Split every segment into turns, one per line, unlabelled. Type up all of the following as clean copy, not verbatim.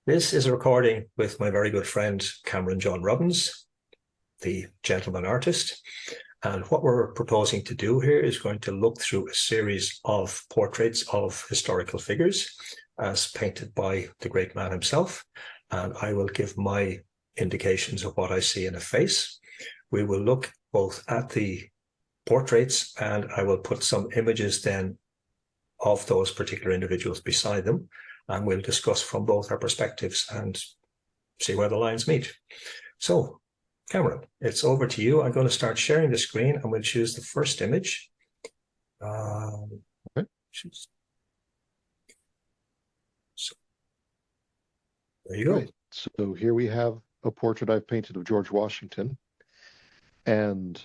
This is a recording with my very good friend, Cameron John Robbins, the gentleman artist. And what we're proposing to do here is going to look through a series of portraits of historical figures as painted by the great man himself. And I will give my indications of what I see in a face. We will look both at the portraits and I will put some images then of those particular individuals beside them. And we'll discuss from both our perspectives and see where the lines meet. So, Cameron, it's over to you. I'm going to start sharing the screen and we'll choose the first image.
Okay.
So, there you go.
Right. So here we have a portrait I've painted of George Washington. And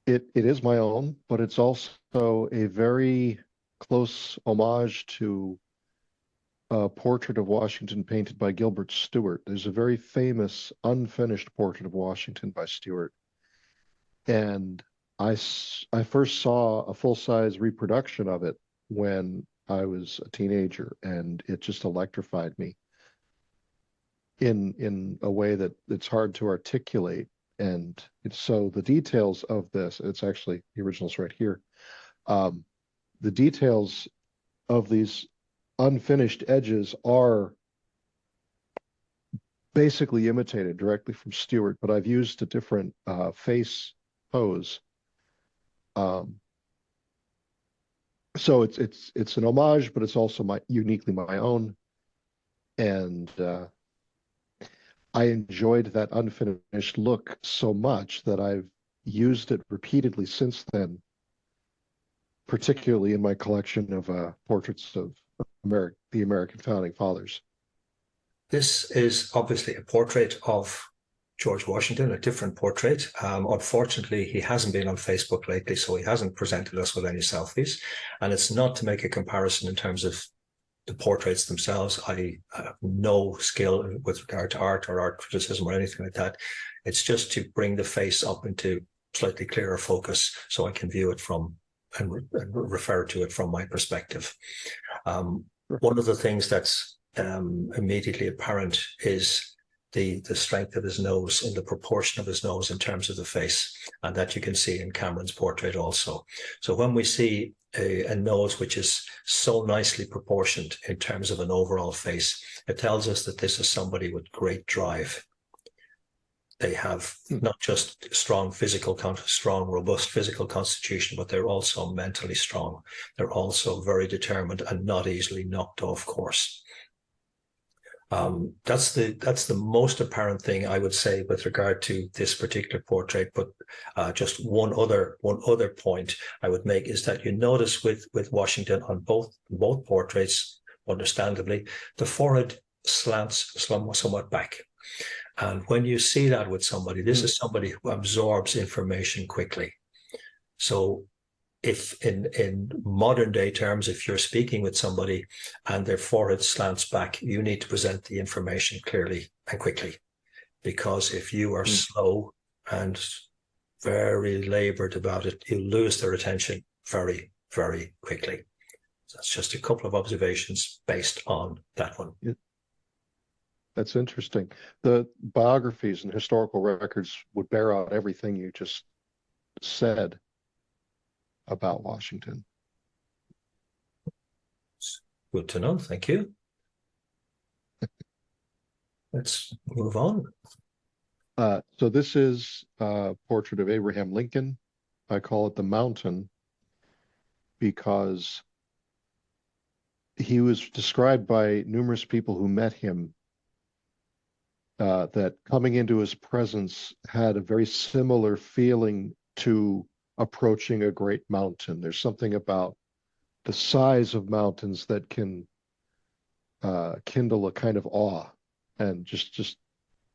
it is my own, but it's also a very close homage to a portrait of Washington painted by Gilbert Stuart. There's a very famous unfinished portrait of Washington by Stuart. And I first saw a full-size reproduction of it when I was a teenager, and it just electrified me in a way that it's hard to articulate. And so the details of this, it's actually, the original's right here. The details of these unfinished edges are basically imitated directly from Stuart, but I've used a different face pose. So it's an homage, but it's also uniquely my own. And I enjoyed that unfinished look so much that I've used it repeatedly since then, particularly in my collection of portraits of the American founding fathers.
This is obviously a portrait of George Washington, a different portrait. Unfortunately, he hasn't been on Facebook lately, so he hasn't presented us with any selfies. And it's not to make a comparison in terms of the portraits themselves. I have no skill with regard to art or art criticism or anything like that. It's just to bring the face up into slightly clearer focus so I can view it from and refer to it from my perspective. One of the things that's immediately apparent is the strength of his nose and the proportion of his nose in terms of the face, and that you can see in Cameron's portrait also. So when we see a nose which is so nicely proportioned in terms of an overall face, it tells us that this is somebody with great drive. They have not just strong, robust physical constitution, but they're also mentally strong. They're also very determined and not easily knocked off course. That's the most apparent thing I would say with regard to this particular portrait. But just one other point I would make is that you notice with Washington on both portraits, understandably, the forehead slants somewhat back. And when you see that with somebody, this is somebody who absorbs information quickly. So if in modern day terms, if you're speaking with somebody and their forehead slants back, you need to present the information clearly and quickly. Because if you are slow and very labored about it, you lose their attention very, very quickly. So that's just a couple of observations based on that one.
That's interesting. The biographies and historical records would bear out everything you just said about Washington.
Good to know. Thank you. Let's move on.
So this is a portrait of Abraham Lincoln. I call it the Mountain because he was described by numerous people who met him that coming into his presence had a very similar feeling to approaching a great mountain. There's something about the size of mountains that can kindle a kind of awe and just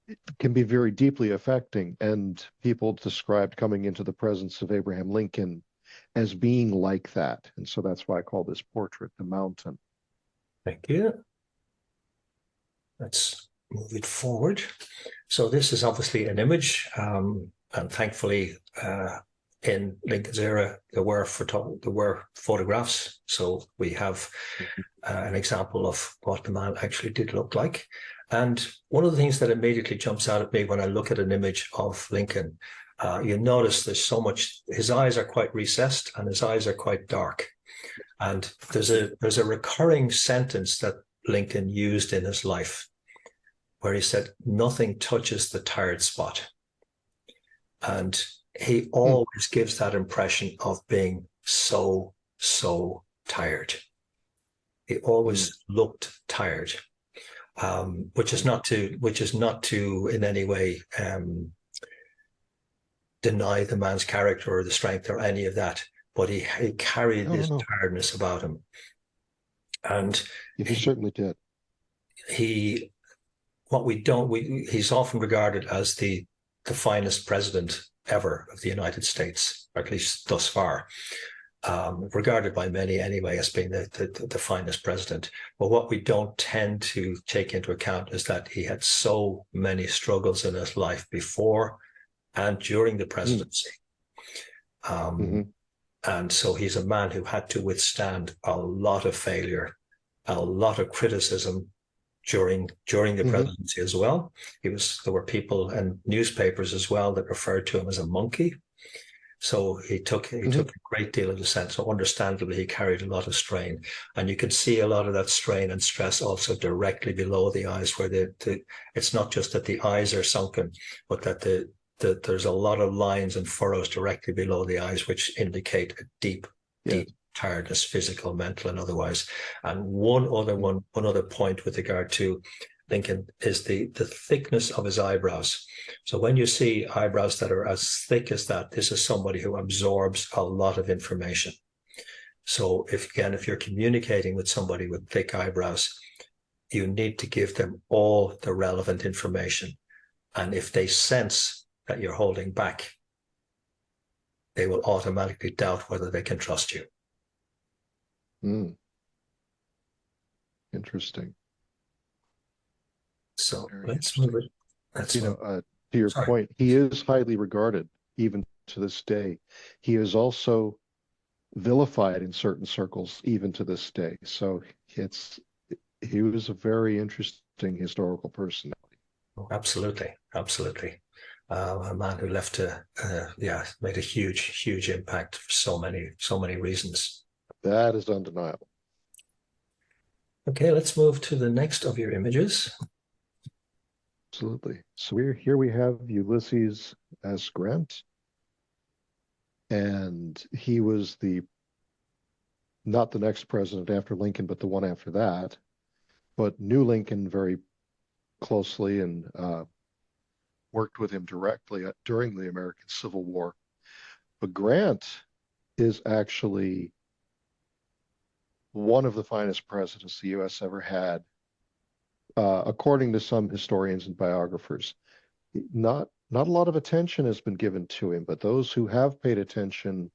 it can be very deeply affecting. And people described coming into the presence of Abraham Lincoln as being like that. And so that's why I call this portrait the Mountain.
Thank you. Let's move it forward. So this is obviously an image, and thankfully in Lincoln's era, there were photographs. So we have an example of what the man actually did look like. And one of the things that immediately jumps out at me when I look at an image of Lincoln, you notice there's so much, his eyes are quite recessed and his eyes are quite dark. And there's a recurring sentence that Lincoln used in his life where he said, "Nothing touches the tired spot." And he always gives that impression of being so tired. He always looked tired, which is not to in any way deny the man's character or the strength or any of that. But he carried this tiredness about him, and
he certainly did.
He's often regarded as the finest president ever of the United States, or at least thus far. Regarded by many anyway as being the finest president. But what we don't tend to take into account is that he had so many struggles in his life before and during the presidency. And so he's a man who had to withstand a lot of failure, a lot of criticism during the presidency as well. There were people and newspapers as well that referred to him as a monkey. So he took a great deal of dissent. So understandably, he carried a lot of strain. And you can see a lot of that strain and stress also directly below the eyes, where it's not just that the eyes are sunken, but that there's a lot of lines and furrows directly below the eyes, which indicate a deep tiredness, physical, mental, and otherwise. And one other point with regard to Lincoln is the thickness of his eyebrows. So when you see eyebrows that are as thick as that, this is somebody who absorbs a lot of information. So if you're communicating with somebody with thick eyebrows, you need to give them all the relevant information. And if they sense that you're holding back, they will automatically doubt whether they can trust you.
Interesting.
So let's move it.
To your point, he is highly regarded even to this day. He is also vilified in certain circles even to this day. So he was a very interesting historical personality.
Oh, absolutely. A man who made a huge impact for so many reasons.
That is undeniable.
Okay, let's move to the next of your images.
Absolutely. So we have Ulysses S. Grant, and he was not the next president after Lincoln, but the one after that, but knew Lincoln very closely and worked with him directly during the American Civil War. But Grant is actually one of the finest presidents the U.S. ever had, according to some historians and biographers. Not a lot of attention has been given to him, but those who have paid attention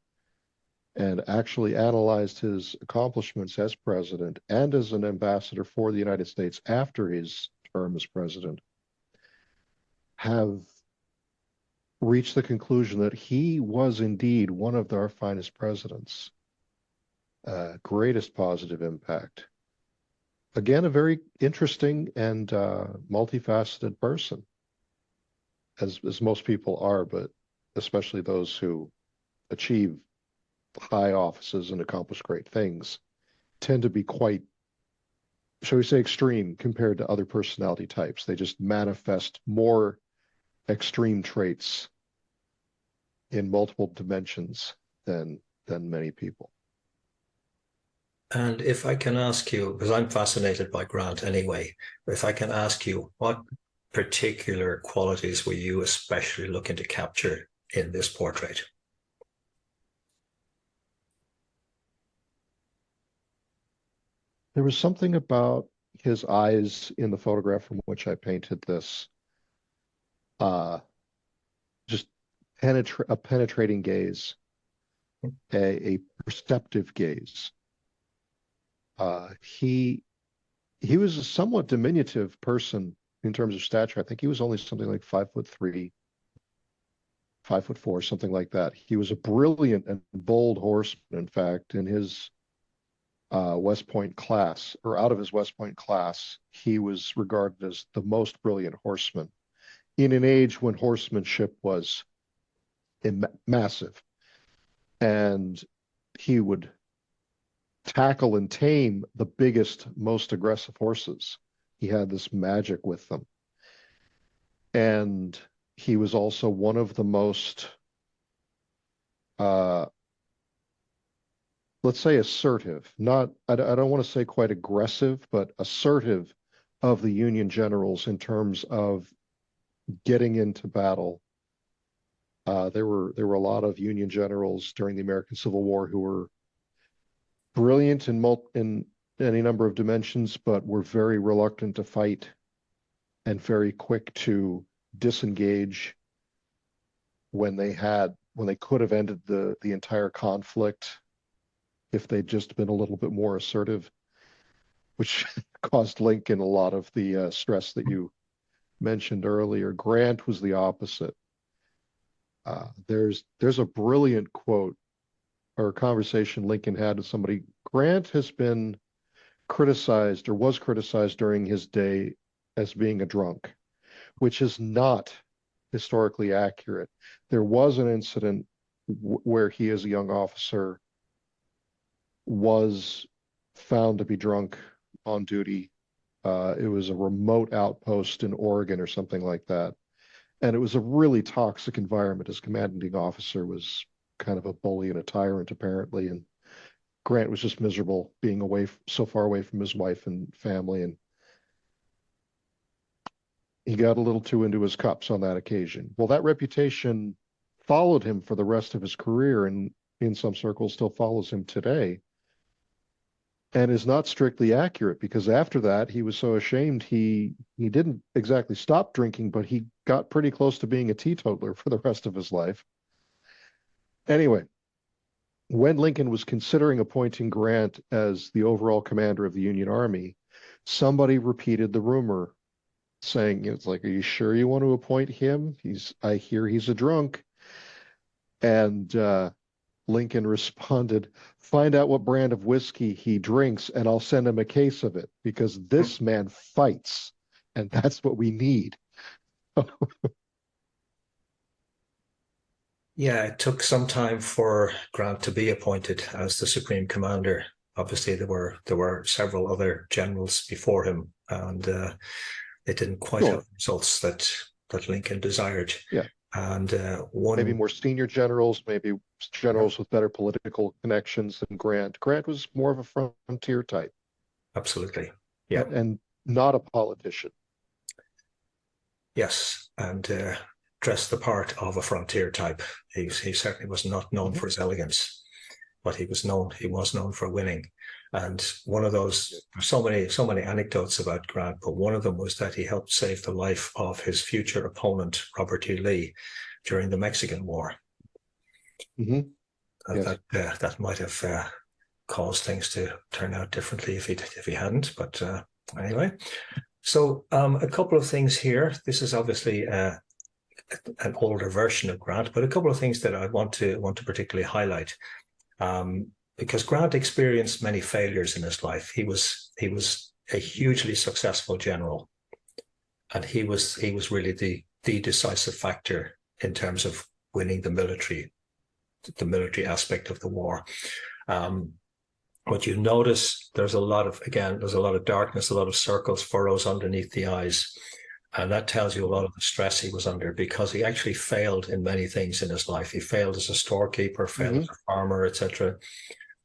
and actually analyzed his accomplishments as president and as an ambassador for the United States after his term as president have reached the conclusion that he was indeed one of our finest presidents. Greatest positive impact. Again, a very interesting and multifaceted person, as most people are, but especially those who achieve high offices and accomplish great things tend to be quite, shall we say, extreme compared to other personality types. They just manifest more extreme traits in multiple dimensions than many people.
And if I can ask you, because I'm fascinated by Grant anyway, if I can ask you, what particular qualities were you especially looking to capture in this portrait?
There was something about his eyes in the photograph from which I painted this, just a penetrating gaze, a perceptive gaze. He was a somewhat diminutive person in terms of stature. I think he was only something like 5'3", 5'4", something like that. He was a brilliant and bold horseman. In fact, in his West Point class, or out of his West Point class, he was regarded as the most brilliant horseman in an age when horsemanship was massive. And he would tackle and tame the biggest, most aggressive horses. He had this magic with them. And he was also one of the most, let's say, assertive, not, I don't want to say quite aggressive, but assertive of the Union generals in terms of getting into battle. There were a lot of Union generals during the American Civil War who were brilliant in any number of dimensions, but were very reluctant to fight and very quick to disengage when they could have ended the entire conflict if they'd just been a little bit more assertive, which caused Lincoln a lot of the stress that you mentioned earlier. Grant was the opposite. There's a brilliant quote or conversation Lincoln had with somebody. Grant has been criticized, or was criticized during his day, as being a drunk, which is not historically accurate. There was an incident where he, as a young officer, was found to be drunk on duty. It was a remote outpost in Oregon or something like that. And it was a really toxic environment. His commanding officer was kind of a bully and a tyrant, apparently. And Grant was just miserable being so far away from his wife and family. And he got a little too into his cups on that occasion. Well, that reputation followed him for the rest of his career, and in some circles still follows him today, and is not strictly accurate, because after that he was so ashamed he didn't exactly stop drinking, but he got pretty close to being a teetotaler for the rest of his life. Anyway, when Lincoln was considering appointing Grant as the overall commander of the Union Army, somebody repeated the rumor, saying, it's like, are you sure you want to appoint him? I hear he's a drunk. And Lincoln responded, find out what brand of whiskey he drinks, and I'll send him a case of it, because this man fights, and that's what we need.
Yeah, it took some time for Grant to be appointed as the Supreme Commander. Obviously, there were several other generals before him, and it didn't quite have the results that Lincoln desired.
Yeah.
And
maybe more senior generals, maybe generals with better political connections than Grant. Grant was more of a frontier type.
Absolutely. Yeah.
And not a politician.
Yes. And dressed the part of a frontier type. He certainly was not known for his elegance, but he was known for winning. And one of those, so many anecdotes about Grant, but one of them was that he helped save the life of his future opponent, Robert E. Lee, during the Mexican War.
Yes.
That might have caused things to turn out differently if he hadn't. But anyway, so a couple of things here. This is obviously an older version of Grant, but a couple of things that I want to particularly highlight. Because Grant experienced many failures in his life. He was a hugely successful general, and he was really the decisive factor in terms of winning the military aspect of the war. But you notice there's a lot of darkness, a lot of circles, furrows underneath the eyes. And that tells you a lot of the stress he was under, because he actually failed in many things in his life. He failed as a storekeeper, failed as a farmer, etc.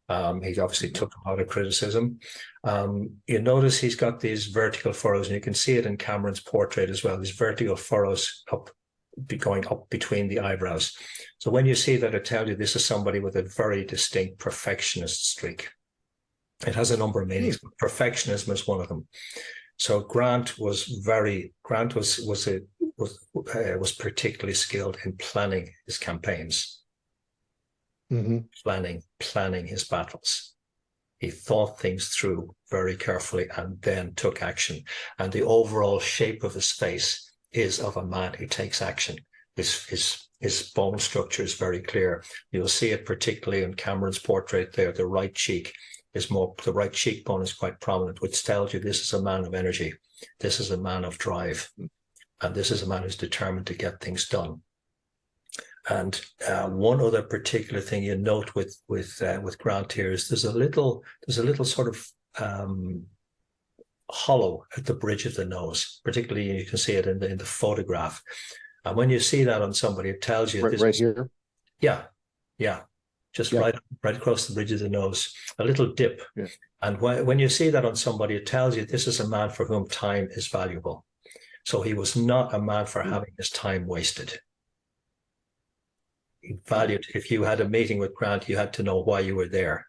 He obviously took a lot of criticism. You notice he's got these vertical furrows, and you can see it in Cameron's portrait as well, these vertical furrows going up between the eyebrows. So when you see that, it tells you this is somebody with a very distinct perfectionist streak. It has a number of meanings, but perfectionism is one of them. So Grant was particularly skilled in planning his campaigns, planning his battles. He thought things through very carefully and then took action. And the overall shape of his face is of a man who takes action. His his bone structure is very clear. You'll see it particularly in Cameron's portrait there. The right cheekbone is quite prominent, which tells you this is a man of energy. This is a man of drive. And this is a man who's determined to get things done. And one other particular thing you note with Grant here is there's a little sort of hollow at the bridge of the nose. Particularly, you can see it in the photograph. And when you see that on somebody, it tells you
right here.
Yeah, just right across the bridge of the nose, a little dip.
Yeah.
And when you see that on somebody, it tells you this is a man for whom time is valuable. So he was not a man for having his time wasted. He valued, if you had a meeting with Grant, you had to know why you were there,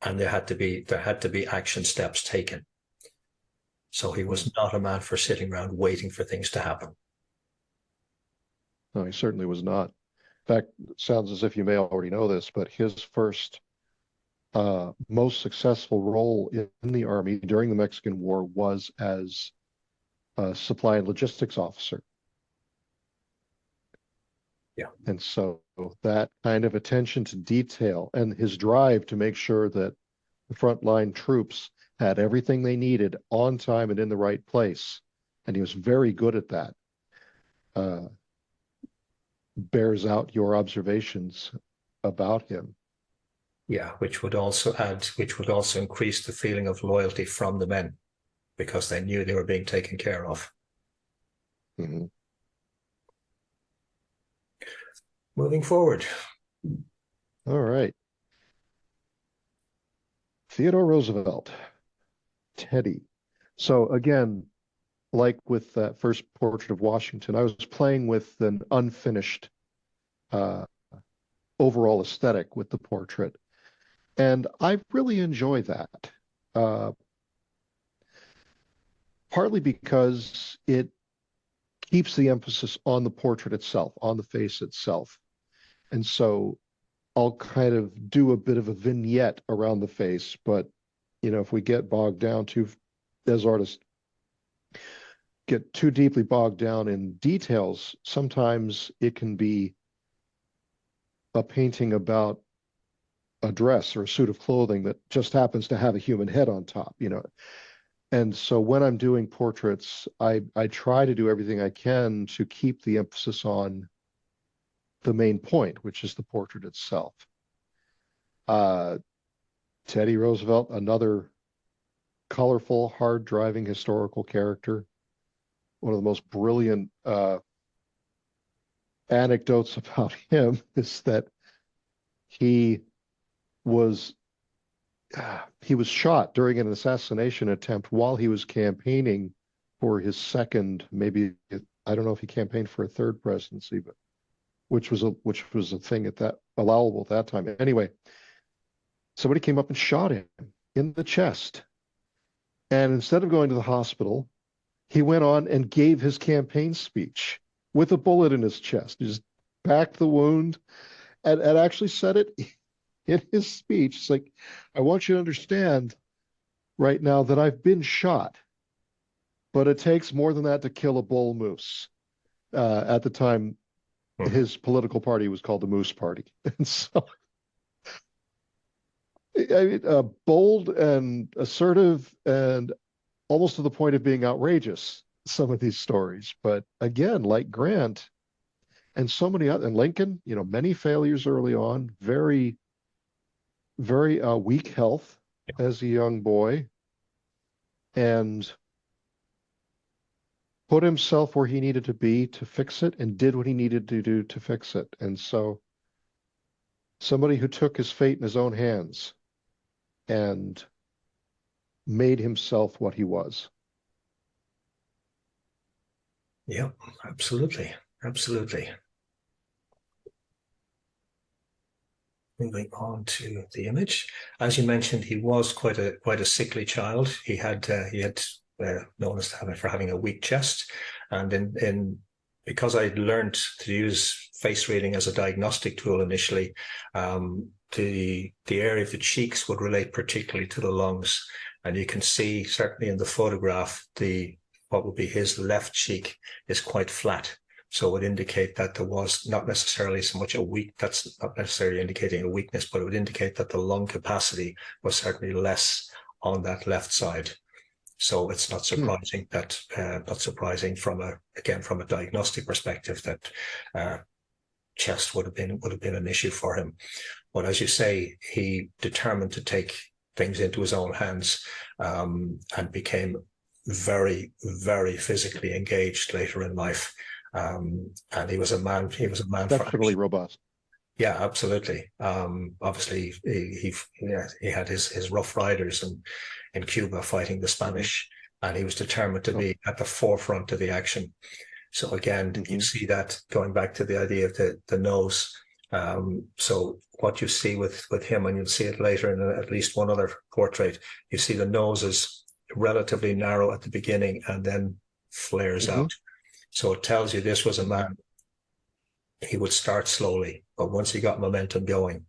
and there had to be action steps taken. So he was not a man for sitting around waiting for things to happen.
No, he certainly was not. In fact, it sounds as if you may already know this, but his first most successful role in the Army during the Mexican War was as a supply and logistics officer.
Yeah.
And so that kind of attention to detail and his drive to make sure that the frontline troops had everything they needed on time and in the right place, and he was very good at that, bears out your observations about him.
Yeah, which would also increase the feeling of loyalty from the men, because they knew they were being taken care of.
Mm-hmm.
Moving forward.
All right. Theodore Roosevelt, Teddy. So again, like with that first portrait of Washington, I was playing with an unfinished overall aesthetic with the portrait. And I really enjoy that. Partly because it keeps the emphasis on the portrait itself, on the face itself. And so I'll kind of do a bit of a vignette around the face, but if we get bogged down as artists, get too deeply bogged down in details, sometimes it can be a painting about a dress or a suit of clothing that just happens to have a human head on top, And so when I'm doing portraits, I try to do everything I can to keep the emphasis on the main point, which is the portrait itself. Teddy Roosevelt, another colorful, hard-driving historical character. One of the most brilliant anecdotes about him is that he was shot during an assassination attempt while he was campaigning for his second, maybe, I don't know if he campaigned for a third presidency, but which was a thing allowable at that time. Anyway, somebody came up and shot him in the chest. And instead of going to the hospital, he went on and gave his campaign speech with a bullet in his chest. He just backed the wound and actually said it in his speech. It's like, I want you to understand right now that I've been shot, but it takes more than that to kill a bull moose. At the time, his political party was called the Moose Party. And so, bold and assertive and almost to the point of being outrageous, some of these stories. But again, like Grant and so many other, and Lincoln, many failures early on, very, very weak health as a young boy, and put himself where he needed to be to fix it and did what he needed to do to fix it. And so somebody who took his fate in his own hands and made himself what he was.
Yeah, absolutely. Absolutely. Moving on to the image. As you mentioned, he was quite a sickly child. He had known as for having a weak chest, and because I learned to use face reading as a diagnostic tool initially, the area of the cheeks would relate particularly to the lungs, and you can see certainly in the photograph what would be his left cheek is quite flat. So it would indicate that there was not necessarily so much that's not necessarily indicating a weakness, but it would indicate that the lung capacity was certainly less on that left side. So it's not surprising from a diagnostic perspective that chest would have been an issue for him. But as you say, he determined to take things into his own hands, and became very, very physically engaged later in life. And he was a man for
exceptionally robust.
Yeah, absolutely. Obviously, he had his Rough Riders in Cuba fighting the Spanish, and he was determined to be at the forefront of the action. So again, you see that going back to the idea of the nose. So what you see with him, and you'll see it later in at least one other portrait, you see the nose is relatively narrow at the beginning and then flares out. So it tells you this was a man. He would start slowly, but once he got momentum going,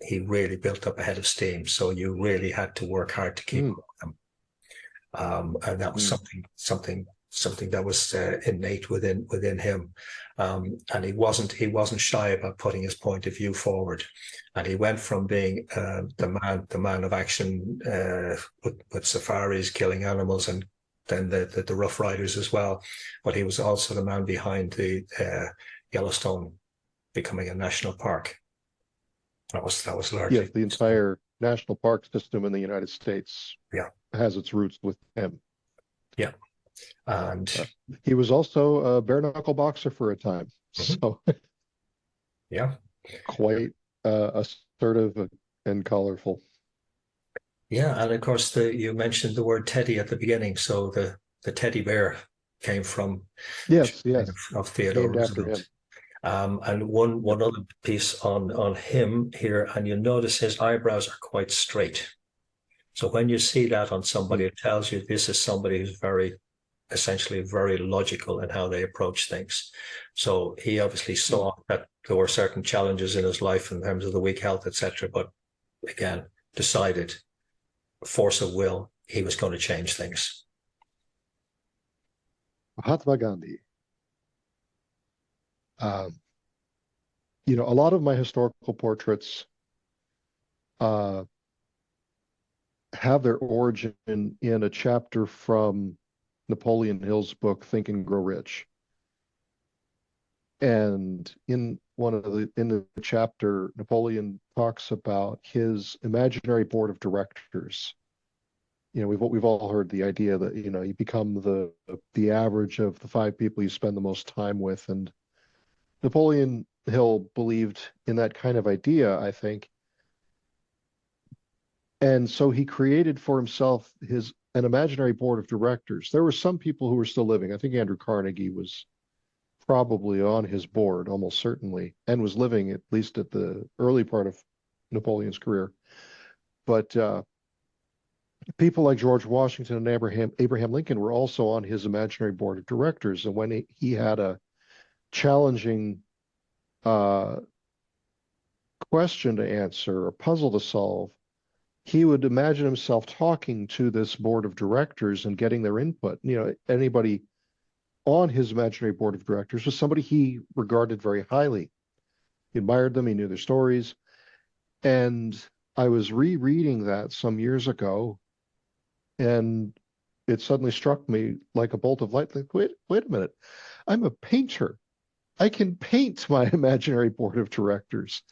he really built up a head of steam. So you really had to work hard to keep him. And that was something that was innate within him. And he wasn't shy about putting his point of view forward. And he went from being the man of action, with safaris, killing animals, and then the Rough Riders as well. But he was also the man behind the Yellowstone becoming a national park. That was largely.
Yes, the entire national park system in the United States has its roots with him.
Yeah. And
he was also a bare knuckle boxer for a time. So
yeah,
quite assertive and colorful.
Yeah, and of course you mentioned the word teddy at the beginning, so the teddy bear came from
yes
of Theodore Roosevelt. And one other piece on him here, and you'll notice his eyebrows are quite straight. So when you see that on somebody, it tells you this is somebody who's essentially very logical in how they approach things. So he obviously saw that there were certain challenges in his life in terms of the weak health, etc. But again, decided, force of will, he was going to change things.
Mahatma Gandhi. A lot of my historical portraits have their origin in a chapter from Napoleon Hill's book, Think and Grow Rich. And in the chapter, Napoleon talks about his imaginary board of directors. We've all heard the idea that you become the average of the 5 people you spend the most time with, and Napoleon Hill believed in that kind of idea, I think. And so he created for himself an imaginary board of directors. There were some people who were still living. I think Andrew Carnegie was probably on his board, almost certainly, and was living at least at the early part of Napoleon's career. But people like George Washington and Abraham Lincoln were also on his imaginary board of directors. And when he had a challenging question to answer, a puzzle to solve, he would imagine himself talking to this board of directors and getting their input. Anybody on his imaginary board of directors was somebody he regarded very highly. He admired them. He knew their stories. And I was rereading that some years ago, and it suddenly struck me like a bolt of light. Like, wait a minute. I'm a painter. I can paint my imaginary board of directors.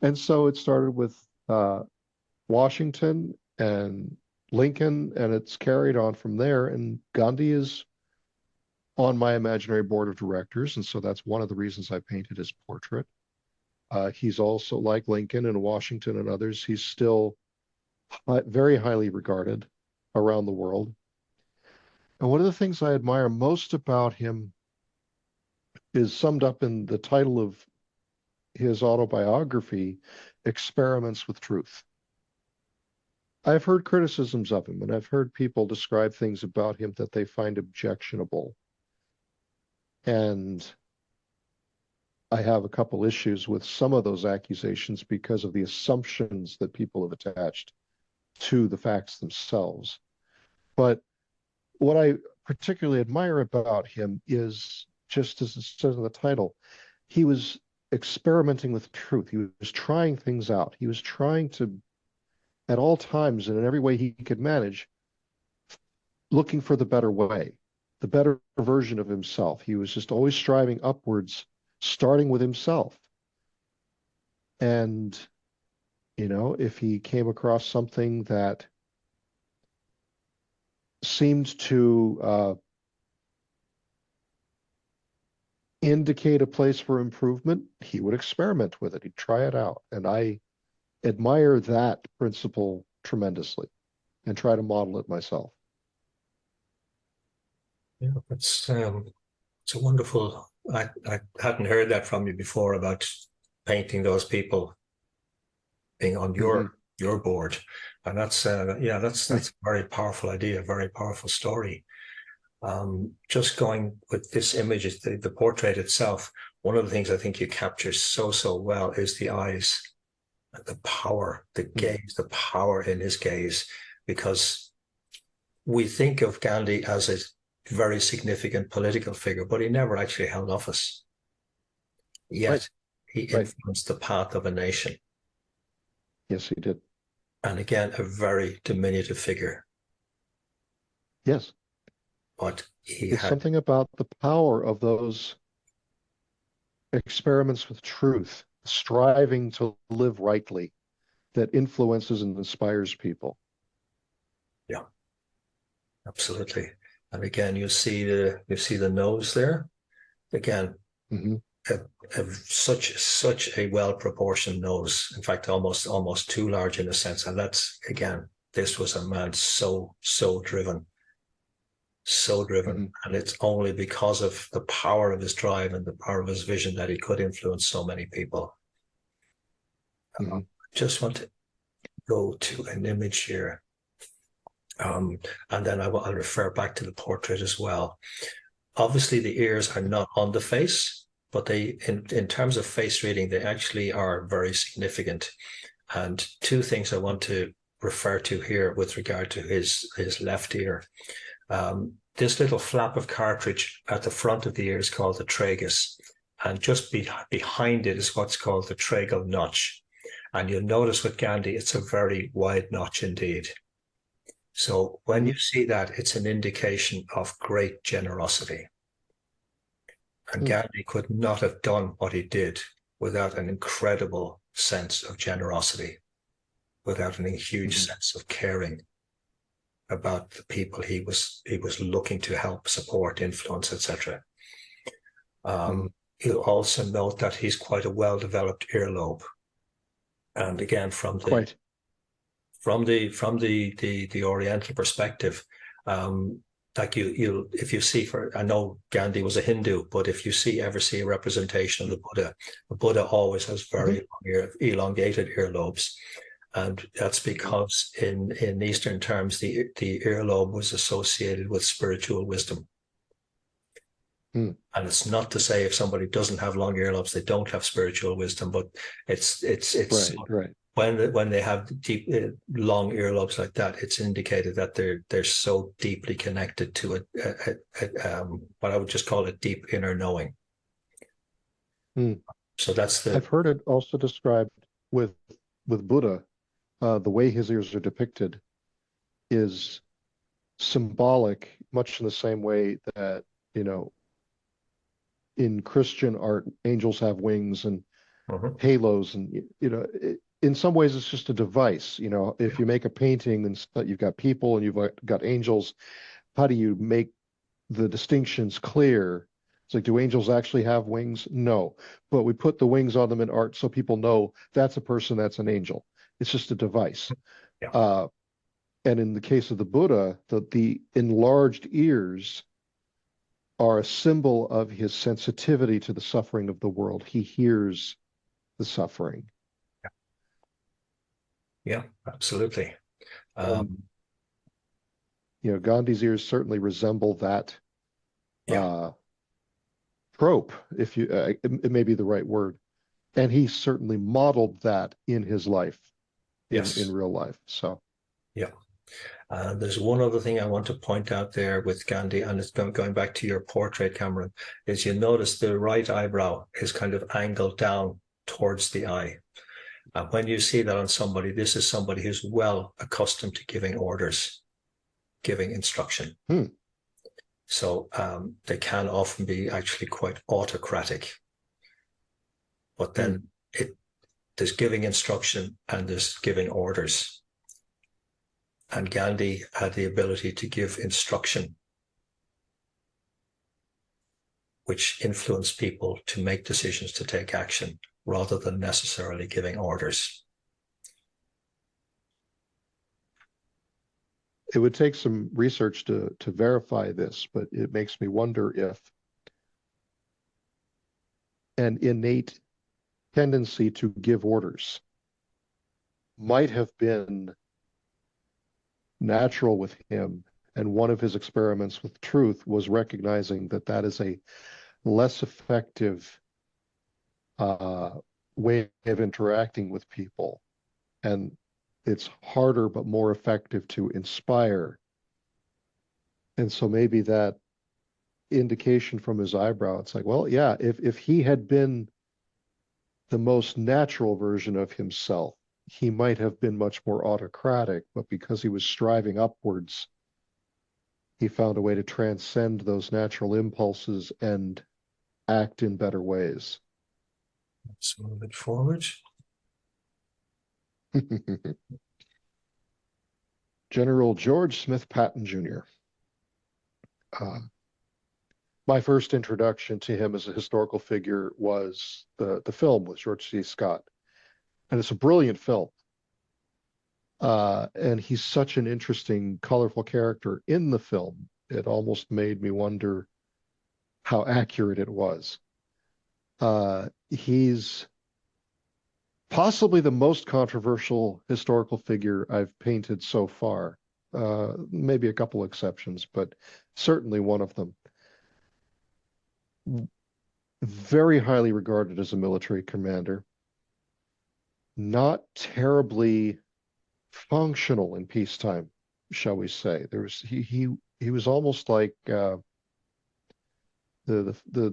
And so it started with Washington and Lincoln, and it's carried on from there. And Gandhi is on my imaginary board of directors, and so that's one of the reasons I painted his portrait. He's also, like Lincoln and Washington and others, he's still very highly regarded around the world. And one of the things I admire most about him is summed up in the title of his autobiography, Experiments with Truth. I've heard criticisms of him, and I've heard people describe things about him that they find objectionable. And I have a couple issues with some of those accusations because of the assumptions that people have attached to the facts themselves. But what I particularly admire about him is just as it says in the title, he was experimenting with truth. He was trying things out. He was trying to, at all times and in every way he could manage, looking for the better way, the better version of himself. He was just always striving upwards, starting with himself. And, if he came across something that seemed to indicate a place for improvement, he would experiment with it. He'd try it out. And I admire that principle tremendously and try to model it myself.
Yeah, it's a wonderful. I hadn't heard that from you before about painting those people being on
Mm-hmm.
your board, and that's that's a very powerful idea, a very powerful story. Just going with this image, the portrait itself. One of the things I think you capture so well is the eyes, the power, the gaze, the power in his gaze, because we think of Gandhi as a very significant political figure, but he never actually held office. Yet
Right.
he
Right.
influenced the path of a nation.
Yes, he did.
And again, a very diminutive figure,
Yes.
but he
It's
had,
something about the power of those experiments with truth, striving to live rightly, that influences and inspires people.
yeah, absolutely. And again, you see the nose there. Again,
Mm-hmm.
a, such a well proportioned nose. In fact, almost too large in a sense. And that's again, this was a man so driven, so driven,
Mm-hmm.
and it's only because of the power of his drive and the power of his vision that he could influence so many people.
Mm-hmm.
Just want to go to an image here. And then I'll refer back to the portrait as well. Obviously, the ears are not on the face, but they, in terms of face reading, they actually are very significant. And two things I want to refer to here with regard to his left ear. This little flap of cartridge at the front of the ear is called the tragus, and just behind it is what's called the tragal notch. And you'll notice with Gandhi, it's a very wide notch indeed. So when you see that, it's an indication of great generosity. And
Mm-hmm.
Gandhi could not have done what he did without an incredible sense of generosity, without a huge
Mm-hmm.
sense of caring about the people he was looking to help, support, influence, etc.
Mm-hmm.
You'll also note that he's quite a well-developed earlobe, and again
Quite.
from the Oriental perspective, like you if you see, for I know Gandhi was a Hindu, but if you ever see a representation of the Buddha always has very elongated earlobes. And that's because in Eastern terms, the earlobe was associated with spiritual wisdom.
Mm.
And it's not to say if somebody doesn't have long earlobes, they don't have spiritual wisdom, but it's
Right.
when they have deep long earlobes like that, it's indicated that they're so deeply connected to what I would just call a deep inner knowing.
Mm.
So that's
I've heard it also described with Buddha. The way his ears are depicted is symbolic, much in the same way that, in Christian art, angels have wings and halos, and in some ways it's just a device. If you make a painting and you've got people and you've got angels, how do you make the distinctions clear? It's like, do angels actually have wings? No, but we put the wings on them in art so people know that's a person, that's an angel. It's just a device.
yeah.
And in the case of the Buddha, the enlarged ears are a symbol of his sensitivity to the suffering of the world. He hears the suffering.
Yeah, absolutely.
And, Gandhi's ears certainly resemble that
Yeah,
trope, if it may be the right word. And he certainly modeled that in his life, in
yes,
real life. So,
yeah. There's one other thing I want to point out there with Gandhi, and it's going back to your portrait, Cameron, is you notice the right eyebrow is kind of angled down towards the eye. And when you see that on somebody, this is somebody who's well accustomed to giving orders, giving instruction. So they can often be actually quite autocratic. But then there's giving instruction and there's giving orders. And Gandhi had the ability to give instruction, which influenced people to make decisions, to take action, rather than necessarily giving orders.
It would take some research to verify this, but it makes me wonder if an innate tendency to give orders might have been natural with him, and one of his experiments with truth was recognizing that that is a less effective way of interacting with people, and it's harder but more effective to inspire. And so maybe that indication from his eyebrow, it's like, well, yeah, if he had been the most natural version of himself, he might have been much more autocratic, but because he was striving upwards, he found a way to transcend those natural impulses and act in better ways.
Let's move it forward.
General George Smith Patton Jr. My first introduction to him as a historical figure was the film with George C. Scott. And it's a brilliant film. And he's such an interesting, colorful character in the film. It almost made me wonder how accurate it was. He's possibly the most controversial historical figure I've painted so far. Maybe a couple exceptions, but certainly one of them. Very highly regarded as a military commander. Not terribly functional in peacetime, shall we say. He was almost like the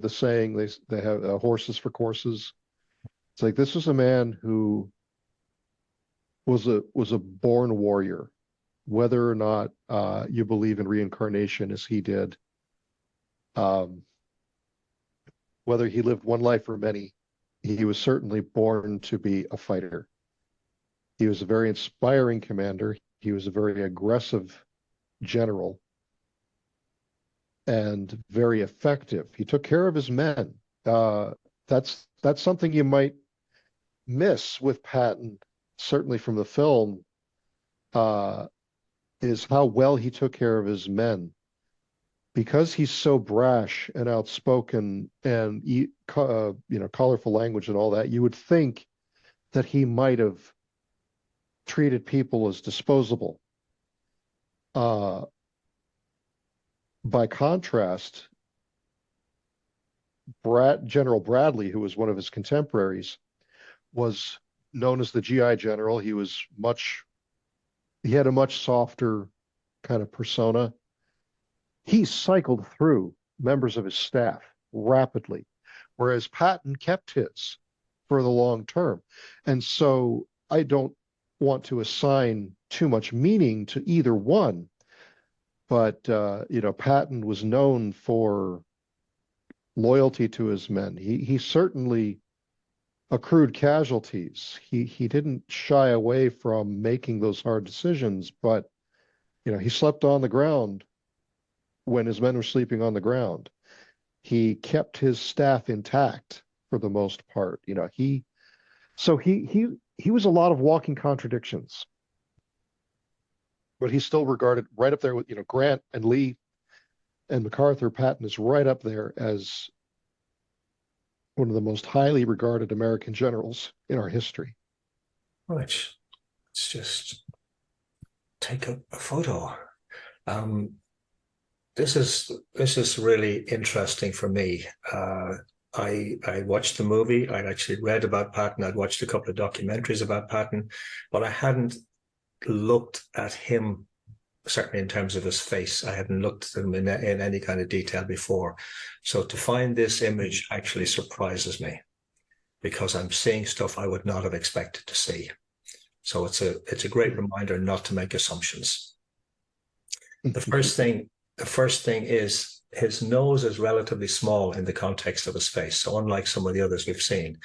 saying they have horses for courses. It's like this was a man who was a born warrior, whether or not you believe in reincarnation as he did, whether he lived one life or many, he was certainly born to be a fighter. He was a very inspiring commander. He was a very aggressive general and very effective. He took care of his men. That's something you might miss with Patton, certainly from the film, is how well he took care of his men. Because he's so brash and outspoken and colorful language and all that, you would think that he might have treated people as disposable. By contrast, General Bradley, who was one of his contemporaries, was known as the GI General. He had a much softer kind of persona. He cycled through members of his staff rapidly, whereas Patton kept his for the long term. And so I don't want to assign too much meaning to either one, but Patton was known for loyalty to his men. He certainly accrued casualties. He didn't shy away from making those hard decisions, but he slept on the ground when his men were sleeping on the ground. He kept his staff intact for the most part. He was a lot of walking contradictions, but he's still regarded right up there with Grant and Lee and MacArthur. Patton is right up there as one of the most highly regarded American generals in our history.
Right. Let's just take a photo. This is really interesting for me. I watched the movie. I'd actually read about Patton. I'd watched a couple of documentaries about Patton, but I hadn't looked at him certainly in terms of his face. I hadn't looked at him in any kind of detail before. So to find this image actually surprises me, because I'm seeing stuff I would not have expected to see. So it's a great reminder not to make assumptions. The first thing is his nose is relatively small in the context of his face. So unlike some of the others we've seen.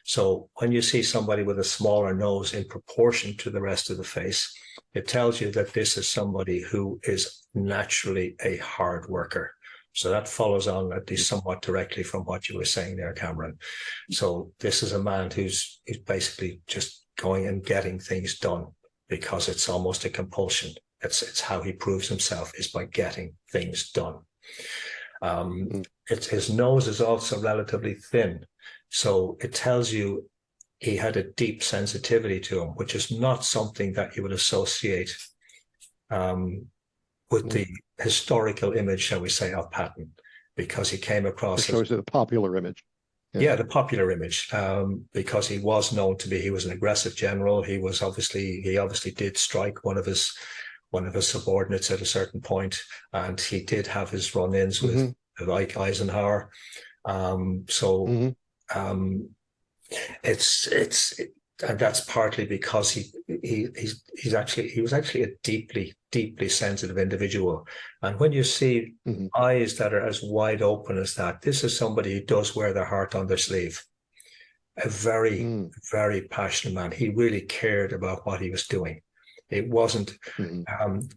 So when you see somebody with a smaller nose in proportion to the rest of the face, it tells you that this is somebody who is naturally a hard worker. So that follows on at least somewhat directly from what you were saying there, Cameron. So this is a man who's basically just going and getting things done because it's almost a compulsion. It's how he proves himself, is by getting things done. His nose is also relatively thin. So it tells you he had a deep sensitivity to him, which is not something that you would associate with the historical image, shall we say, of Patton, because he came across
as the popular image.
Yeah, the popular image, because he was known to be, he was an aggressive general. He obviously did strike one of his subordinates at a certain point, and he did have his run-ins with like Eisenhower. And that's partly because he was actually a deeply sensitive individual. And when you see eyes that are as wide open as that, this is somebody who does wear their heart on their sleeve. A very, very passionate man. He really cared about what he was doing. It wasn't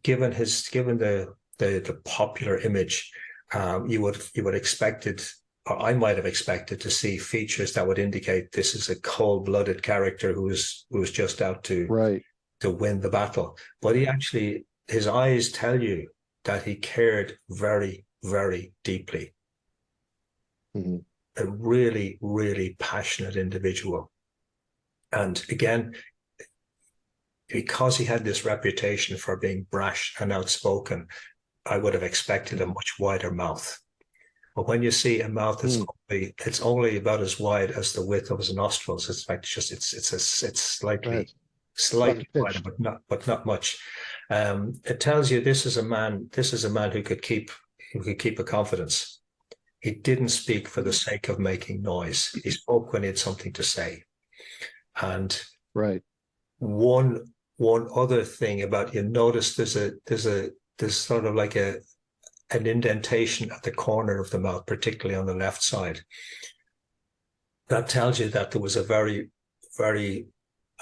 given the popular image. You would expected, or I might have expected, to see features that would indicate this is a cold-blooded character who was just out to win the battle. But his eyes tell you that he cared very, very deeply. A really, really passionate individual. And again, because he had this reputation for being brash and outspoken, I would have expected a much wider mouth. But when you see a mouth that's it's only about as wide as the width of his nostrils, it's slightly wider, but not much. It tells you this is a man who could keep a confidence. He didn't speak for the sake of making noise. He spoke when he had something to say. And one other thing about, you notice there's sort of like an indentation at the corner of the mouth, particularly on the left side. That tells you that there was a very, very,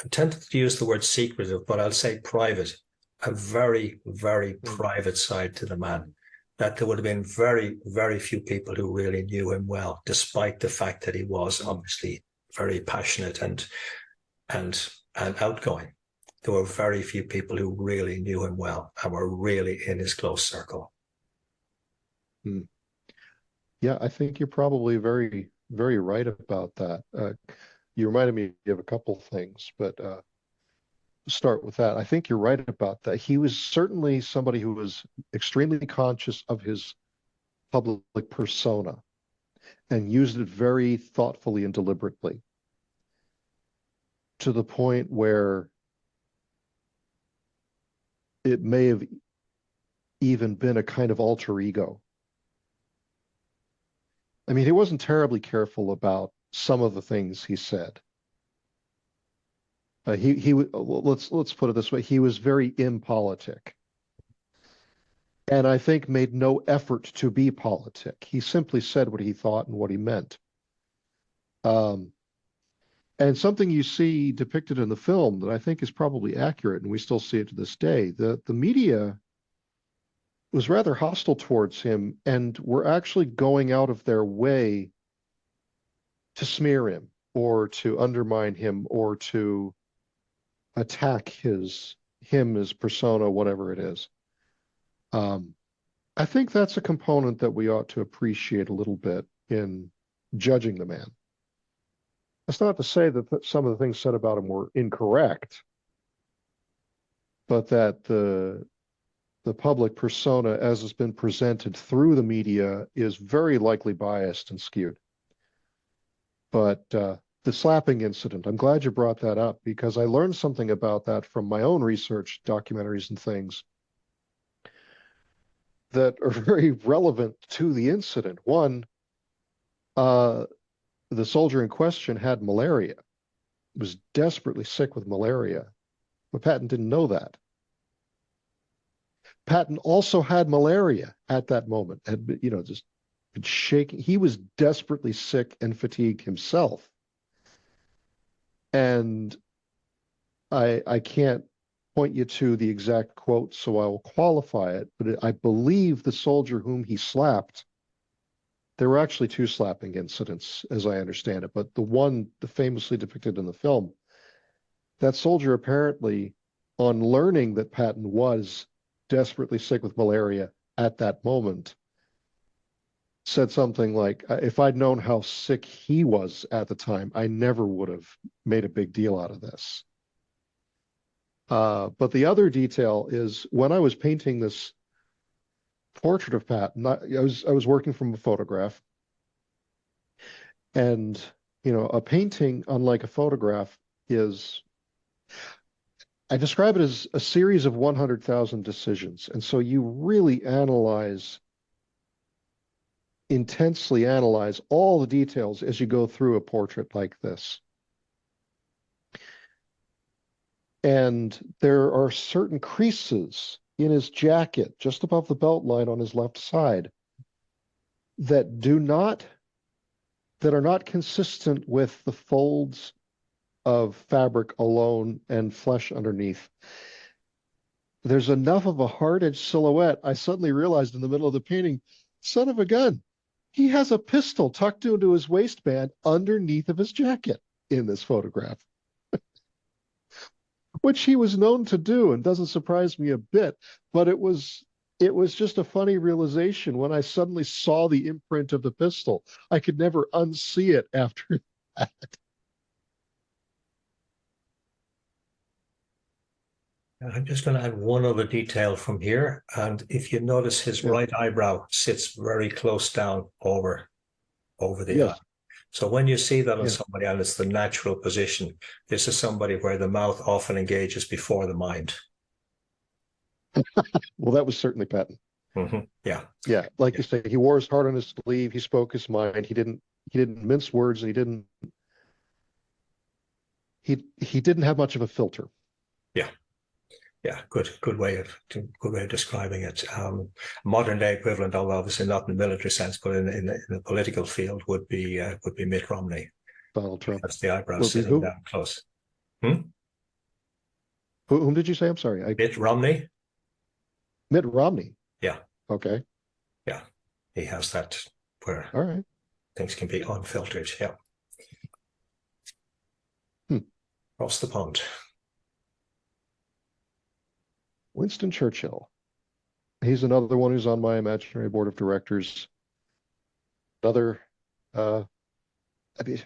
I'm tempted to use the word secretive, but I'll say private, a very, very private side to the man, that there would have been very, very few people who really knew him well, despite the fact that he was obviously very passionate and outgoing. There were very few people who really knew him well and were really in his close circle.
Yeah, I think you're probably very, very right about that. You reminded me of a couple things, but start with that. I think you're right about that. He was certainly somebody who was extremely conscious of his public persona and used it very thoughtfully and deliberately, to the point where it may have even been a kind of alter ego. I mean, he wasn't terribly careful about some of the things he said. Let's put it this way: he was very impolitic, and I think made no effort to be politic. He simply said what he thought and what he meant. And something you see depicted in the film that I think is probably accurate, and we still see it to this day: the media was rather hostile towards him and were actually going out of their way to smear him or to undermine him or to attack his persona, whatever it is. I think that's a component that we ought to appreciate a little bit in judging the man. That's not to say that some of the things said about him were incorrect, but that the public persona, as it's been presented through the media, is very likely biased and skewed. But the slapping incident, I'm glad you brought that up, because I learned something about that from my own research, documentaries and things. that are very relevant to the incident. One, the soldier in question had malaria, was desperately sick with malaria, but Patton didn't know that. Patton also had malaria at that moment, had been, just been shaking. He was desperately sick and fatigued himself. And I can't point you to the exact quote, so I will qualify it, but I believe the soldier whom he slapped, there were actually two slapping incidents, as I understand it, but the famously depicted in the film, that soldier apparently, on learning that Patton was desperately sick with malaria at that moment, said something like, if I'd known how sick he was at the time, I never would have made a big deal out of this. But the other detail is when I was painting this portrait of Patton, I was working from a photograph, and a painting, unlike a photograph, is, I describe it as a series of 100,000 decisions, and so you really intensely analyze all the details as you go through a portrait like this. And there are certain creases in his jacket, just above the belt line on his left side, that are not consistent with the folds of fabric alone and flesh underneath. There's enough of a hard-edged silhouette. I suddenly realized in the middle of the painting, son of a gun, he has a pistol tucked into his waistband underneath of his jacket in this photograph, which he was known to do, and doesn't surprise me a bit. But it was just a funny realization when I suddenly saw the imprint of the pistol. I could never unsee it after that.
I'm just going to add one other detail from here. And if you notice, his right eyebrow sits very close down over the eye. So when you see that on somebody and it's the natural position, this is somebody where the mouth often engages before the mind.
Well, that was certainly Patton.
Mm-hmm. Yeah.
Yeah. Like you say, he wore his heart on his sleeve. He spoke his mind. He didn't mince words, and he didn't have much of a filter.
Yeah. Yeah, good way of describing it. Modern day equivalent, although obviously not in the military sense, but in the political field, would be Mitt Romney.
Donald Trump.
That's the eyebrows sitting down close.
Whom did you say? I'm sorry.
Mitt Romney.
Mitt Romney.
Yeah.
Okay.
Yeah, he has that where
all right,
things can be unfiltered. Yeah. Across the pond.
Winston Churchill. He's another one who's on my imaginary board of directors. Another, I mean,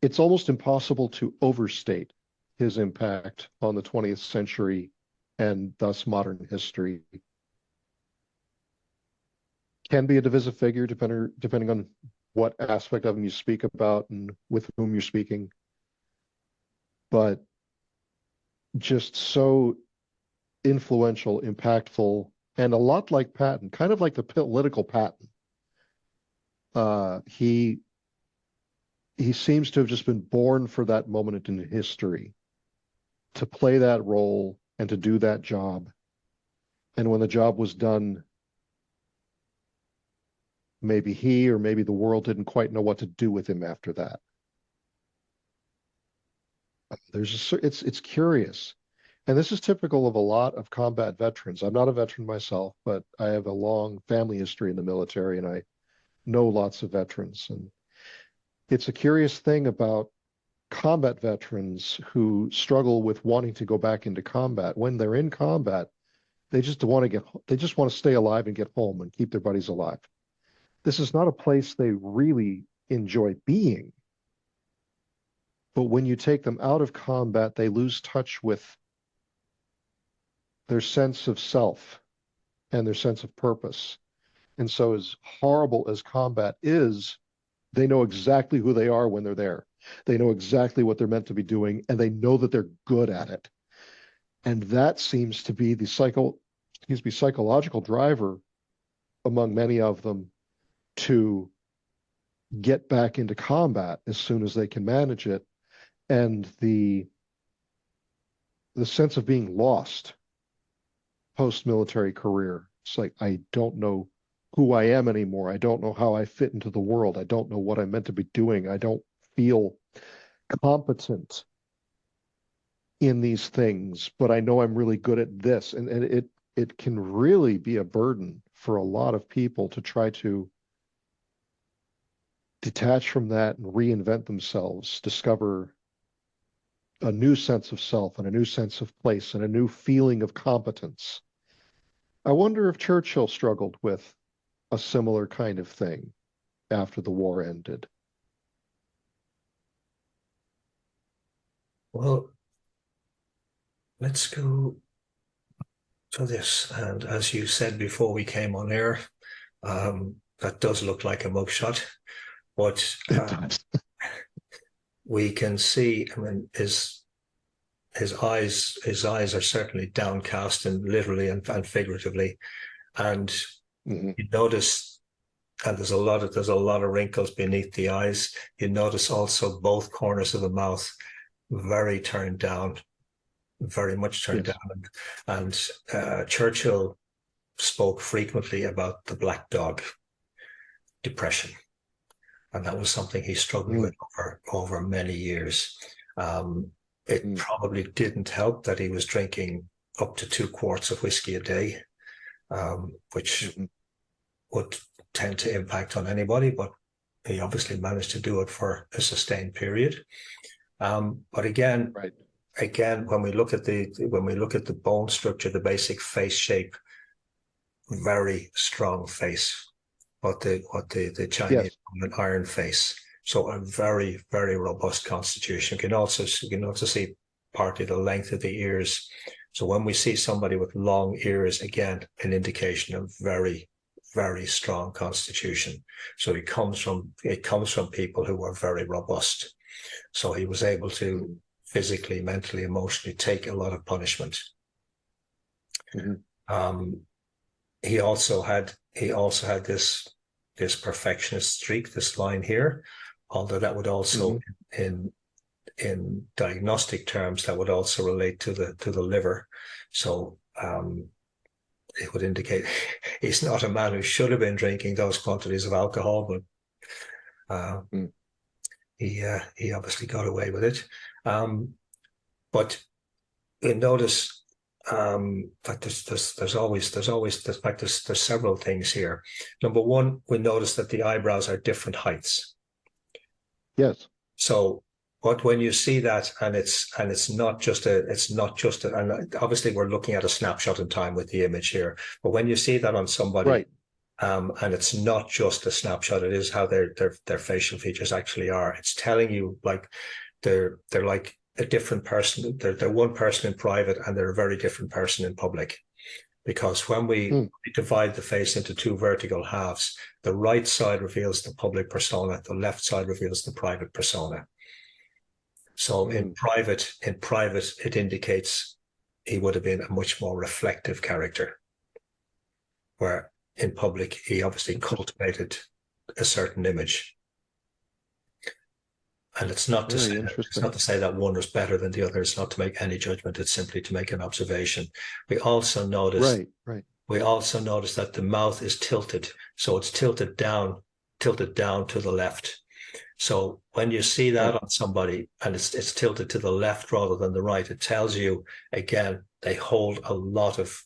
it's almost impossible to overstate his impact on the 20th century and thus modern history. Can be a divisive figure depending on what aspect of him you speak about and with whom you're speaking. But just so influential, impactful, and a lot like Patton, kind of like the political Patton. He seems to have just been born for that moment in history, to play that role and to do that job. And when the job was done, maybe he or maybe the world didn't quite know what to do with him after that. It's curious. And this is typical of a lot of combat veterans. I'm not a veteran myself, but I have a long family history in the military, and I know lots of veterans. And it's a curious thing about combat veterans who struggle with wanting to go back into combat. When they're in combat, they just want to stay alive and get home and keep their buddies alive. This is not a place they really enjoy being. But when you take them out of combat, they lose touch with their sense of self and their sense of purpose. And so as horrible as combat is, they know exactly who they are when they're there. They know exactly what they're meant to be doing, and they know that they're good at it. And that seems to be the excuse me, psychological driver among many of them to get back into combat as soon as they can manage it, and the sense of being lost post-military career. It's like, I don't know who I am anymore. I don't know how I fit into the world. I don't know what I'm meant to be doing. I don't feel competent in these things, but I know I'm really good at this. And it can really be a burden for a lot of people to try to detach from that and reinvent themselves, discover a new sense of self and a new sense of place and a new feeling of competence. I wonder if Churchill struggled with a similar kind of thing after the war ended.
Well, let's go to this. And as you said before we came on air, that does look like a mugshot. But we can see, I mean, his eyes are certainly downcast, and literally and figuratively. And
Mhm.
you notice, and there's a lot of wrinkles beneath the eyes. You notice also both corners of the mouth very turned down, very much turned
Yes.
down. And Churchill spoke frequently about the black dog, depression, and that was something he struggled
Mm,
with over many years. It
mm,
probably didn't help that he was drinking up to 2 quarts of whiskey a day, which
mhm.
would tend to impact on anybody, but he obviously managed to do it for a sustained period. But again,
Right.
when we look at the bone structure, the basic face shape, very strong face. The Chinese
Yes.
call an iron face. So a very, very robust constitution. You can also see partly the length of the ears. So when we see somebody with long ears, again, an indication of very, very strong constitution. So it comes from people who are very robust. So he was able to
Mhm.
physically, mentally, emotionally take a lot of punishment.
Mhm.
Um, he also had this perfectionist streak, this line here, although that would also
Mhm.
in diagnostic terms that would also relate to the liver. So it would indicate he's not a man who should have been drinking those quantities of alcohol, but uh,
Mm.
he obviously got away with it. But you notice that there's several things here. Number one, we notice that the eyebrows are different heights.
Yes.
So but when you see that, and it's not just a, and obviously we're looking at a snapshot in time with the image here, but when you see that on somebody,
Right.
and it's not just a snapshot, it is how their facial features actually are. It's telling you like they're like a different person. They're one person in private, and they're a very different person in public. Because when we
Mm.
divide the face into two vertical halves, the right side reveals the public persona, the left side reveals the private persona. So in
Mm.
private, it indicates he would have been a much more reflective character, where in public he obviously
Interesting.
cultivated a certain image. And it's not to say
Very
that it's not
interesting.
to say that one is better than the other. It's not to make any judgment. It's simply to make an observation. We also notice
Right. Right.
we also notice that the mouth is tilted, so it's tilted down to the left. So when you see that
Right.
on somebody and it's tilted to the left rather than the right, it tells you again they hold a lot of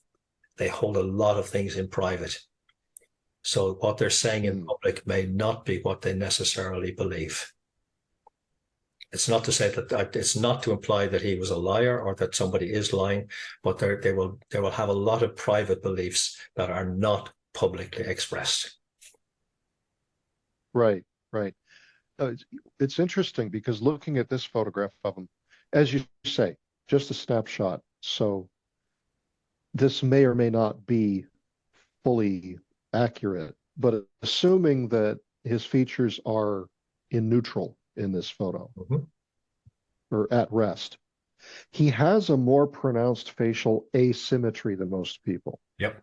things in private. So what they're saying in
Mm.
public may not be what they necessarily believe. It's not to say that it's not to imply that he was a liar or that somebody is lying, but they will have a lot of private beliefs that are not publicly expressed.
Right. Right. It's interesting because looking at this photograph of him, as you say, just a snapshot. So this may or may not be fully accurate, but assuming that his features are in neutral in this photo
Mm-hmm.
or at rest, He has a more pronounced facial asymmetry than most people.
Yep.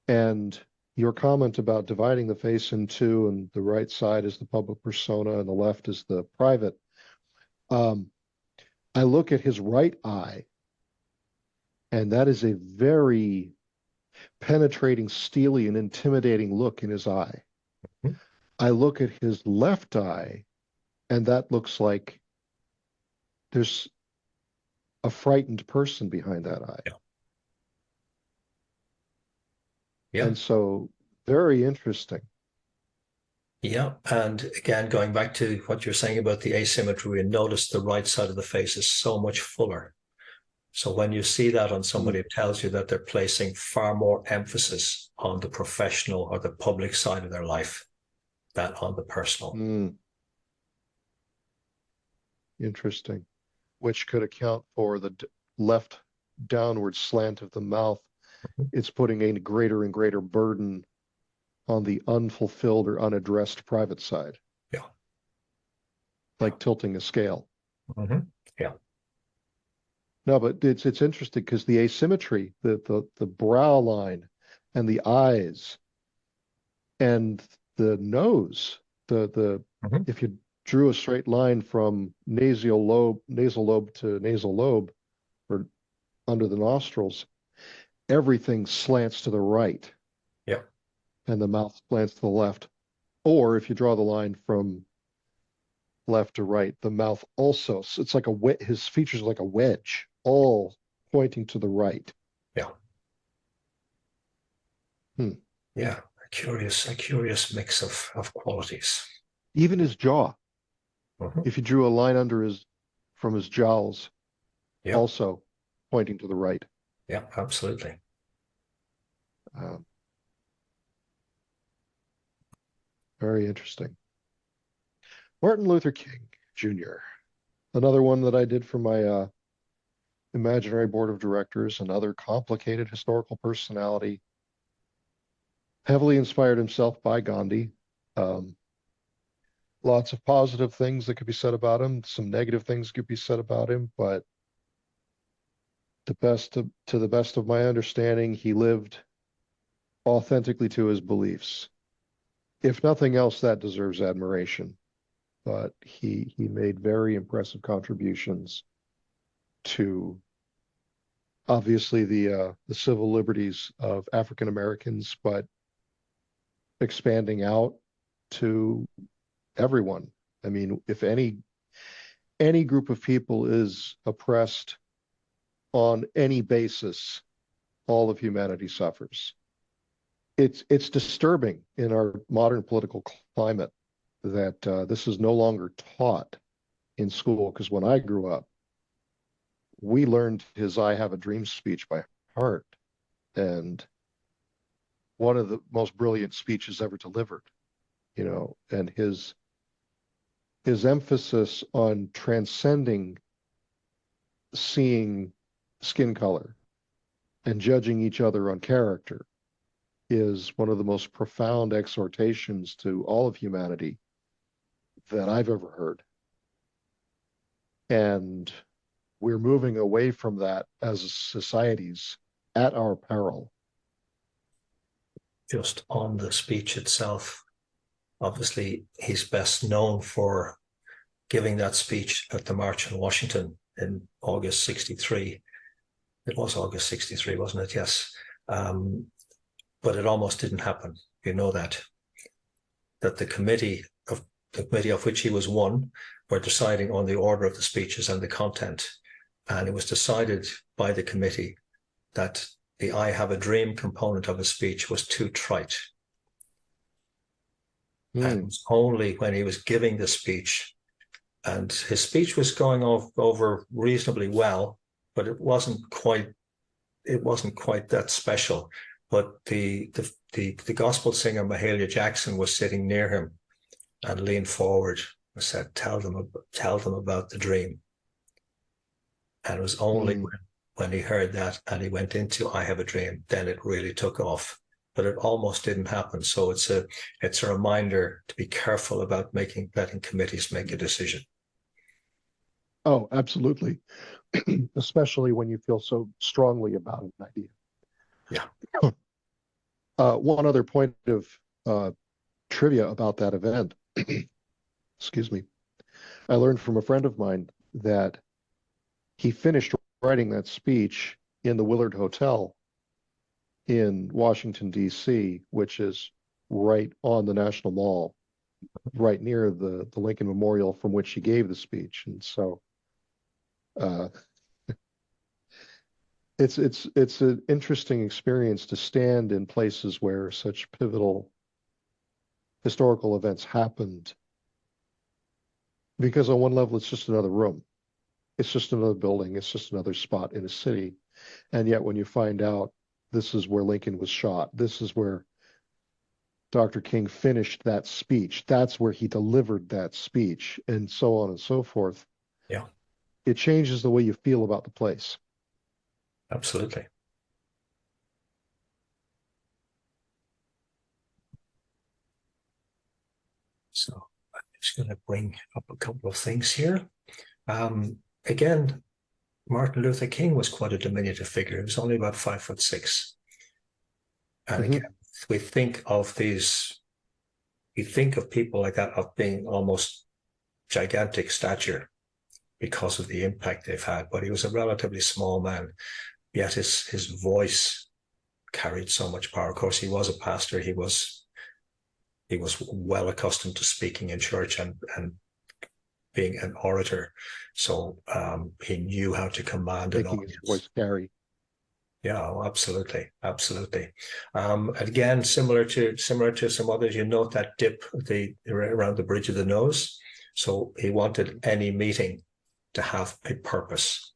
And your comment about dividing the face in two and the right side is the public persona and the left is the private. I look at his right eye, and that is a very penetrating, steely, and intimidating look in his eye.
Mhm.
I look at his left eye, and that looks like there's a frightened person behind that eye.
Yeah. Yeah.
And so, very interesting.
Yeah. And again, going back to what you're saying about the asymmetry, we notice the right side of the face is so much fuller. So when you see that on somebody, it tells you that they're placing far more emphasis on the professional or the public side of their life than on the personal.
Interesting. Which could account for the left downward slant of the mouth. It's putting a greater and greater burden on the unfulfilled or unaddressed private side.
Yeah.
Like tilting a scale.
Mm-hmm. Yeah.
No, but it's interesting because the asymmetry, the brow line and the eyes and the nose,
Mm-hmm.
if you drew a straight line from nasal lobe to nasal lobe or under the nostrils, everything slants to the right.
Yeah.
And the mouth slants to the left. Or if you draw the line from left to right, the mouth also, it's like his features are like a wedge, all pointing to the right.
Yeah. Yeah. A curious mix of qualities.
Even his jaw.
Mm-hmm.
If you drew a line from his jowls,
Yeah.
also pointing to the right.
Yeah, absolutely.
Very interesting. Martin Luther King Jr. Another one that I did for my imaginary board of directors, another complicated historical personality, heavily inspired himself by Gandhi. Lots of positive things that could be said about him, some negative things could be said about him, but to the best of my understanding, he lived authentically to his beliefs. If nothing else, that deserves admiration. But he made very impressive contributions to obviously the civil liberties of African Americans, but expanding out to everyone. I mean, if any group of people is oppressed on any basis, all of humanity suffers. It's disturbing in our modern political climate that this is no longer taught in school. Because when I grew up, we learned his "I Have a Dream" speech by heart, and one of the most brilliant speeches ever delivered. And his emphasis on transcending seeing skin color and judging each other on character is one of the most profound exhortations to all of humanity that I've ever heard. And we're moving away from that as societies at our peril.
Just on the speech itself, obviously, he's best known for giving that speech at the March in Washington in August 63. It was August 63, wasn't it? Yes. But it almost didn't happen. You know that the committee of which he was one were deciding on the order of the speeches and the content. And it was decided by the committee that the "I Have a Dream" component of his speech was too trite. And it was only when he was giving the speech, and his speech was going over reasonably well, but it wasn't quite that special. But the gospel singer Mahalia Jackson was sitting near him and leaned forward and said, tell them about the dream. And it was only when he heard that and he went into "I Have a Dream," then it really took off. But it almost didn't happen. So it's a reminder to be careful about letting committees make a decision.
Oh, absolutely. Especially when you feel so strongly about an idea.
Yeah.
One other point of uh, trivia about that event, excuse me, I learned from a friend of mine that he finished writing that speech in the Willard Hotel in Washington, D.C., which is right on the National Mall, right near the Lincoln Memorial from which he gave the speech. And so uh, it's an interesting experience to stand in places where such pivotal historical events happened, because on one level it's just another room, it's just another building, it's just another spot in a city. And yet when you find out this is where Lincoln was shot, this is where Dr. King finished that speech, that's where he delivered that speech, and so on and so forth,
Yeah,
it changes the way you feel about the place.
absolutely. So I'm just going to bring up a couple of things here. Again, Martin Luther King was quite a diminutive figure. He was only about 5'6". And
Mm-hmm.
again, we think of these, we think of people like that of being almost gigantic stature because of the impact they've had. But he was a relatively small man, yet his voice carried so much power. Of course, he was a pastor. He was well accustomed to speaking in church and being an orator. So he knew how to command an
Making his
audience.
voice carry.
Yeah, oh, absolutely, absolutely. And again, similar to some others, you note that dip around the bridge of the nose. So he wanted any meeting to have a purpose.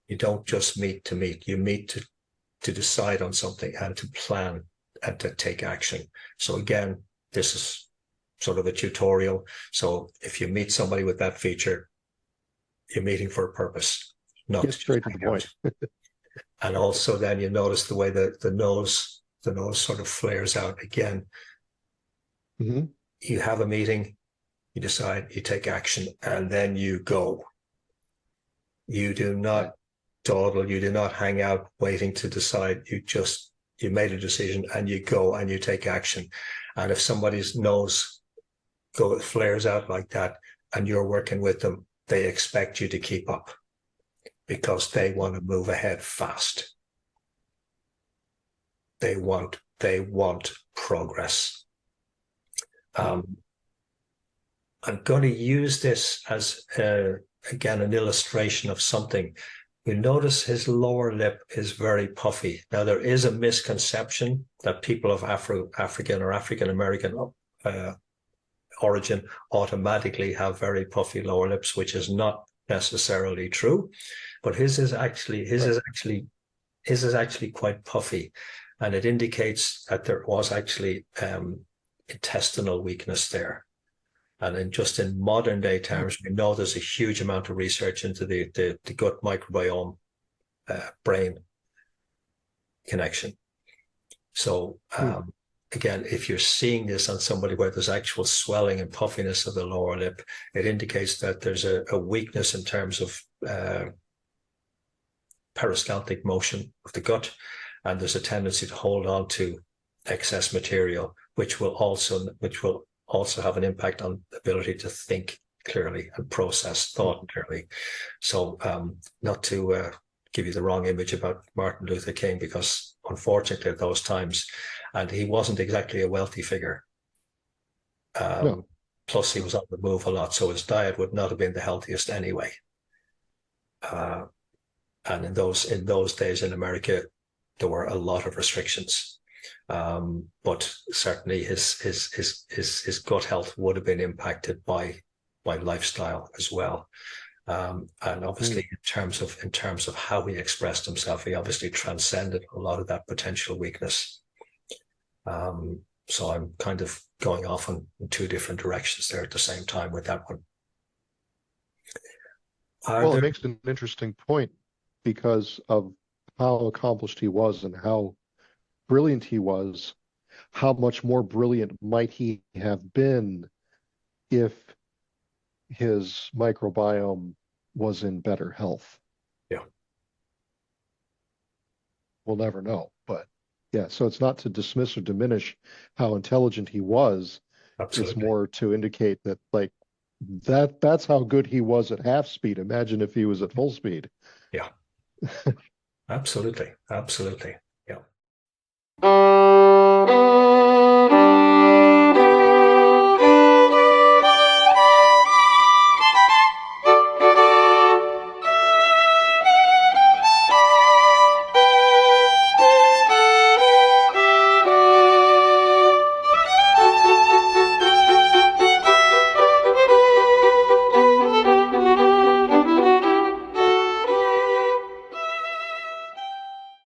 You don't just meet to meet. You meet to decide on something and to plan and to take action. So again, this is sort of a tutorial. So if you meet somebody with that feature, you're meeting for a purpose, not
Get
to just
straight to the
hang out.
point.
And also then you notice the way that the nose sort of flares out again.
Mm-hmm.
You have a meeting, you decide, you take action, and then you go. You do
Yeah.
not dawdle, you do not hang out waiting to decide. You made a decision and you go and you take action. And if somebody's nose flares out like that and you're working with them, they expect you to keep up because they want to move ahead fast. They want progress. Um, I'm going to use this as again an illustration of something. You notice his lower lip is very puffy. Now there is a misconception that people of African or African American uh, origin automatically have very puffy lower lips, which is not necessarily true. But
Right.
his is actually quite puffy, and it indicates that there was actually intestinal weakness there. And in modern day
Hmm.
terms, we know there's a huge amount of research into the gut microbiome brain connection. So
Hmm.
again, if you're seeing this on somebody where there's actual swelling and puffiness of the lower lip, it indicates that there's a weakness in terms of peristaltic motion of the gut, and there's a tendency to hold on to excess material, which will also have an impact on the ability to think clearly and process
Hmm.
thought clearly. So, not to give you the wrong image about Martin Luther King, because unfortunately at those times, and he wasn't exactly a wealthy figure.
No,
Um, Plus, he
no.
was on the move a lot, so his diet would not have been the healthiest anyway. Uh, and in those days in America, there were a lot of restrictions. But certainly his gut health would have been impacted by lifestyle as well. And
Hmm.
obviously in terms of how he expressed himself, he obviously transcended a lot of that potential weakness. So I'm kind of going off in two different directions there at the same time with that one. Are
Well, it
there
makes an interesting point because of how accomplished he was and how brilliant he was. How much more brilliant might he have been if his microbiome was in better health.
Yeah,
We'll never know. But yeah, so it's not to dismiss or diminish how intelligent he was. It's
absolutely.
more to indicate that like that's how good he was at half speed. Imagine if he was at full speed.
Yeah, absolutely. Absolutely.